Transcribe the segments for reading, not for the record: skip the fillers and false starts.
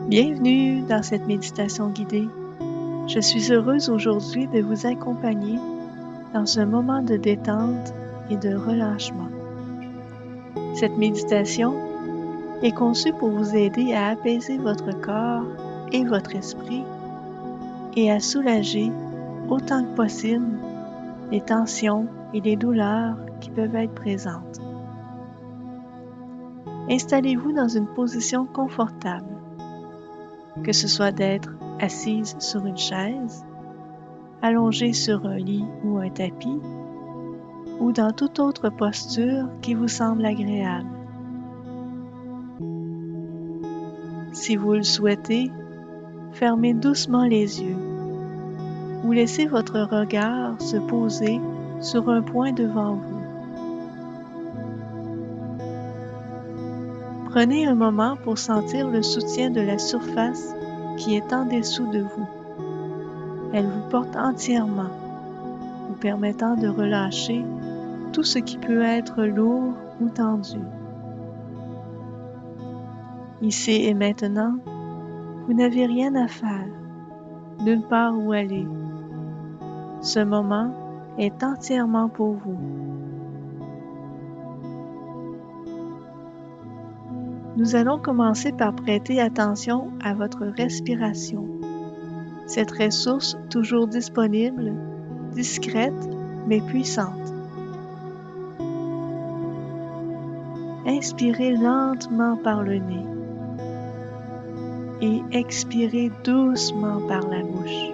Bienvenue dans cette méditation guidée. Je suis heureuse aujourd'hui de vous accompagner dans ce moment de détente et de relâchement. Cette méditation est conçue pour vous aider à apaiser votre corps et votre esprit et à soulager autant que possible les tensions et les douleurs qui peuvent être présentes. Installez-vous dans une position confortable, que ce soit d'être assise sur une chaise, allongée sur un lit ou un tapis, ou dans toute autre posture qui vous semble agréable. Si vous le souhaitez, fermez doucement les yeux ou laissez votre regard se poser sur un point devant vous. Prenez un moment pour sentir le soutien de la surface qui est en dessous de vous. Elle vous porte entièrement, vous permettant de relâcher tout ce qui peut être lourd ou tendu. Ici et maintenant, vous n'avez rien à faire, nulle part où aller. Ce moment est entièrement pour vous. Nous allons commencer par prêter attention à votre respiration. Cette ressource toujours disponible, discrète mais puissante. Inspirez lentement par le nez et expirez doucement par la bouche.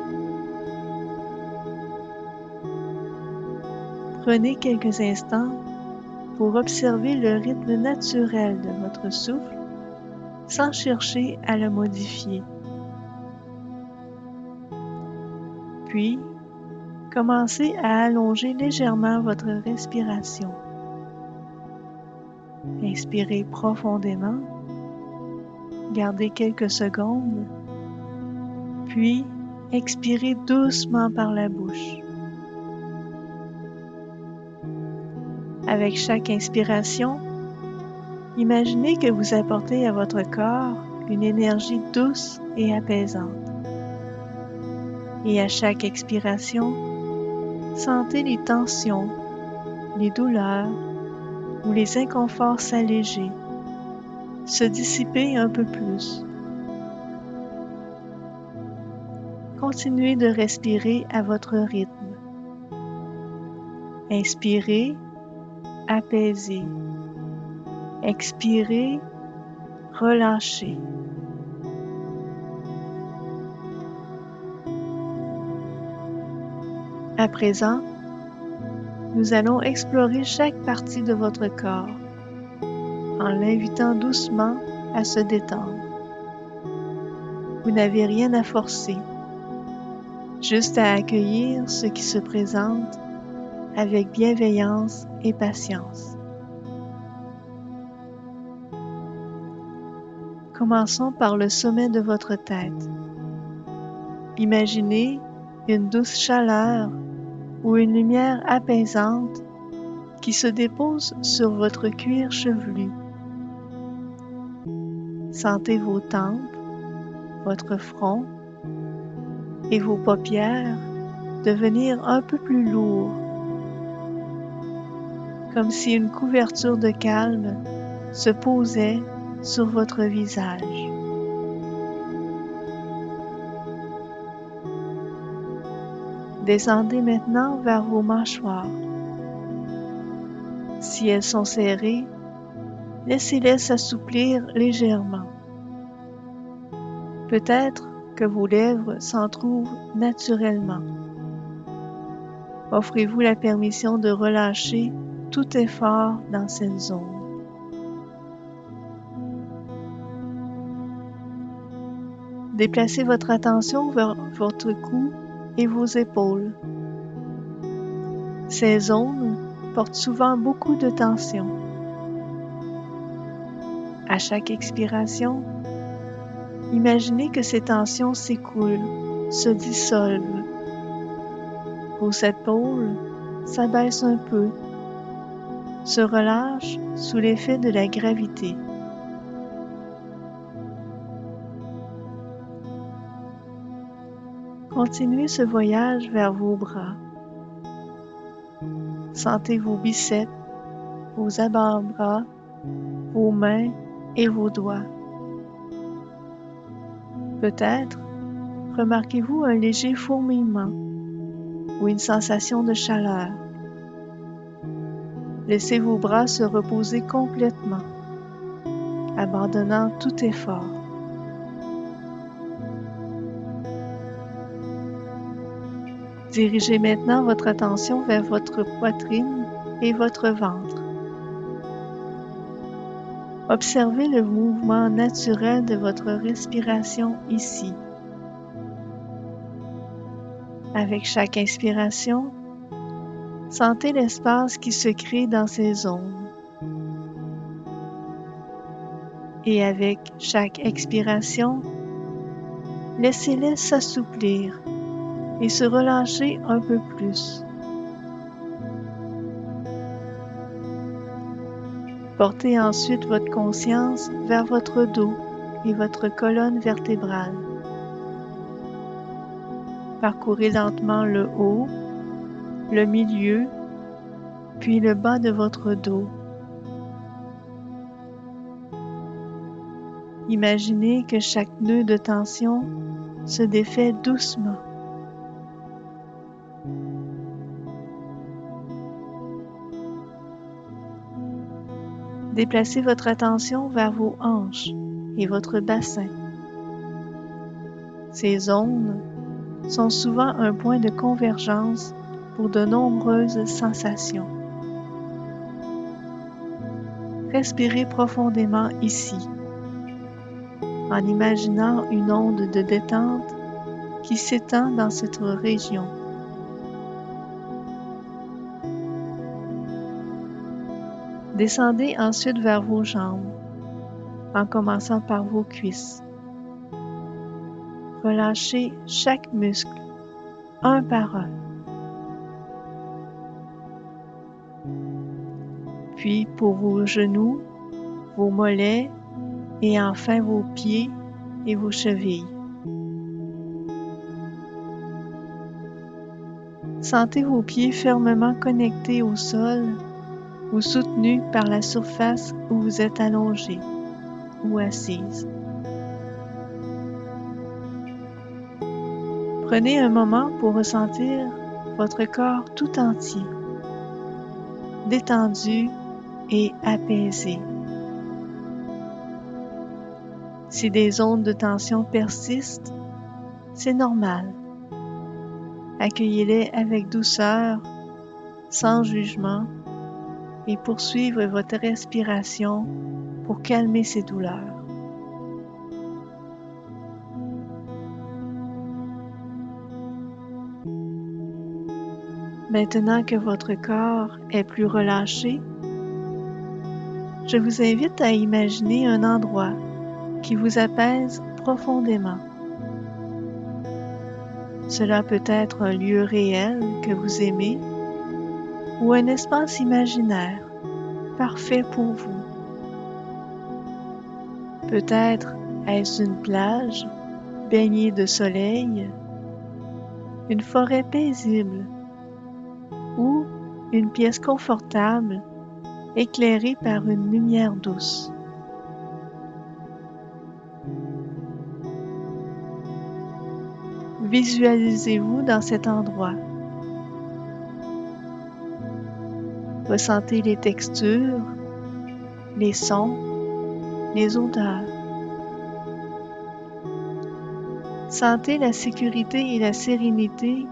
Prenez quelques instants pour observer le rythme naturel de votre souffle sans chercher à le modifier. Puis, commencez à allonger légèrement votre respiration. Inspirez profondément, gardez quelques secondes, puis expirez doucement par la bouche. Avec chaque inspiration, imaginez que vous apportez à votre corps une énergie douce et apaisante. Et à chaque expiration, sentez les tensions, les douleurs ou les inconforts s'alléger, se dissiper un peu plus. Continuez de respirer à votre rythme. Inspirez, apaisez. Expirez, relâchez. À présent, nous allons explorer chaque partie de votre corps en l'invitant doucement à se détendre. Vous n'avez rien à forcer, juste à accueillir ce qui se présente avec bienveillance et patience. Commençons par le sommet de votre tête. Imaginez une douce chaleur ou une lumière apaisante qui se dépose sur votre cuir chevelu. Sentez vos tempes, votre front et vos paupières devenir un peu plus lourds, comme si une couverture de calme se posait sur votre visage. Descendez maintenant vers vos mâchoires. Si elles sont serrées, laissez-les s'assouplir légèrement. Peut-être que vos lèvres s'en trouvent naturellement. Offrez-vous la permission de relâcher tout effort dans cette zone. Déplacez votre attention vers votre cou et vos épaules. Ces zones portent souvent beaucoup de tension. À chaque expiration, imaginez que ces tensions s'écoulent, se dissolvent. Vos épaules s'abaissent un peu, se relâchent sous l'effet de la gravité. Continuez ce voyage vers vos bras. Sentez vos biceps, vos avant-bras, vos mains et vos doigts. Peut-être remarquez-vous un léger fourmillement ou une sensation de chaleur. Laissez vos bras se reposer complètement, abandonnant tout effort. Dirigez maintenant votre attention vers votre poitrine et votre ventre. Observez le mouvement naturel de votre respiration ici. Avec chaque inspiration, sentez l'espace qui se crée dans ces zones. Et avec chaque expiration, laissez-les s'assouplir et se relâcher un peu plus. Portez ensuite votre conscience vers votre dos et votre colonne vertébrale. Parcourez lentement le haut, le milieu, puis le bas de votre dos. Imaginez que chaque nœud de tension se défait doucement. Déplacez votre attention vers vos hanches et votre bassin. Ces zones sont souvent un point de convergence pour de nombreuses sensations. Respirez profondément ici, en imaginant une onde de détente qui s'étend dans cette région. Descendez ensuite vers vos jambes, en commençant par vos cuisses. Relâchez chaque muscle, un par un. Puis pour vos genoux, vos mollets et enfin vos pieds et vos chevilles. Sentez vos pieds fermement connectés au sol ou soutenus par la surface où vous êtes allongé ou assise. Prenez un moment pour ressentir votre corps tout entier, détendu et apaisé. Si des zones de tension persistent, c'est normal. Accueillez-les avec douceur, sans jugement, et poursuivre votre respiration pour calmer ces douleurs. Maintenant que votre corps est plus relâché, je vous invite à imaginer un endroit qui vous apaise profondément. Cela peut être un lieu réel que vous aimez ou un espace imaginaire parfait pour vous. Peut-être est-ce une plage baignée de soleil, une forêt paisible ou une pièce confortable éclairée par une lumière douce. Visualisez-vous dans cet endroit. Ressentez les textures, les sons, les odeurs. Sentez la sécurité et la sérénité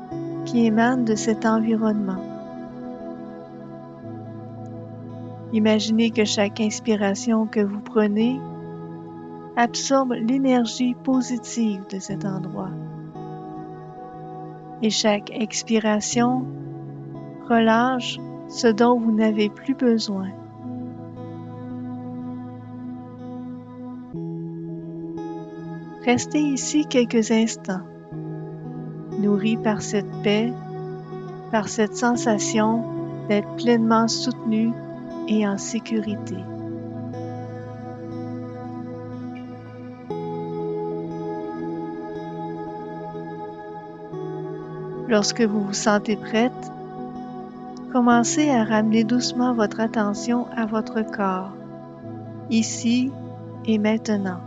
qui émanent de cet environnement. Imaginez que chaque inspiration que vous prenez absorbe l'énergie positive de cet endroit. Et chaque expiration relâche ce dont vous n'avez plus besoin. Restez ici quelques instants, nourris par cette paix, par cette sensation d'être pleinement soutenu et en sécurité. Lorsque vous vous sentez prête, commencez à ramener doucement votre attention à votre corps, ici et maintenant.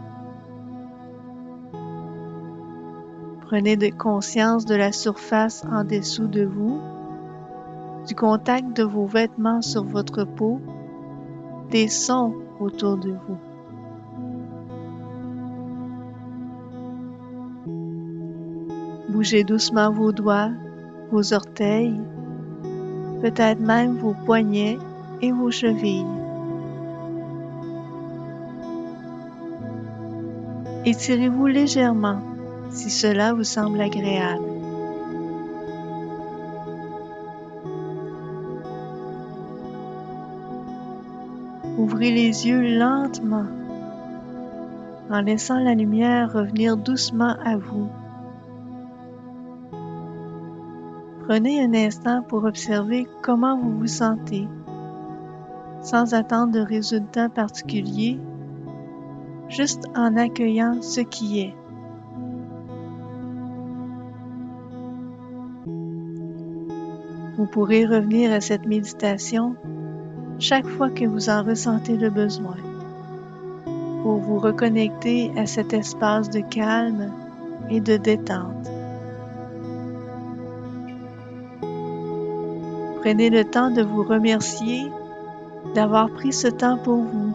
Prenez conscience de la surface en dessous de vous, du contact de vos vêtements sur votre peau, des sons autour de vous. Bougez doucement vos doigts, vos orteils, peut-être même vos poignets et vos chevilles. Étirez-vous légèrement si cela vous semble agréable. Ouvrez les yeux lentement en laissant la lumière revenir doucement à vous. Prenez un instant pour observer comment vous vous sentez, sans attendre de résultats particuliers, juste en accueillant ce qui est. Vous pourrez revenir à cette méditation chaque fois que vous en ressentez le besoin, pour vous reconnecter à cet espace de calme et de détente. Prenez le temps de vous remercier d'avoir pris ce temps pour vous.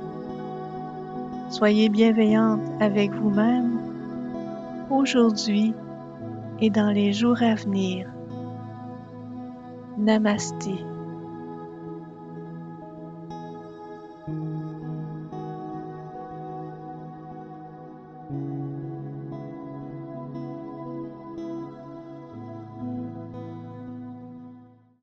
Soyez bienveillante avec vous-même aujourd'hui et dans les jours à venir. Namasté.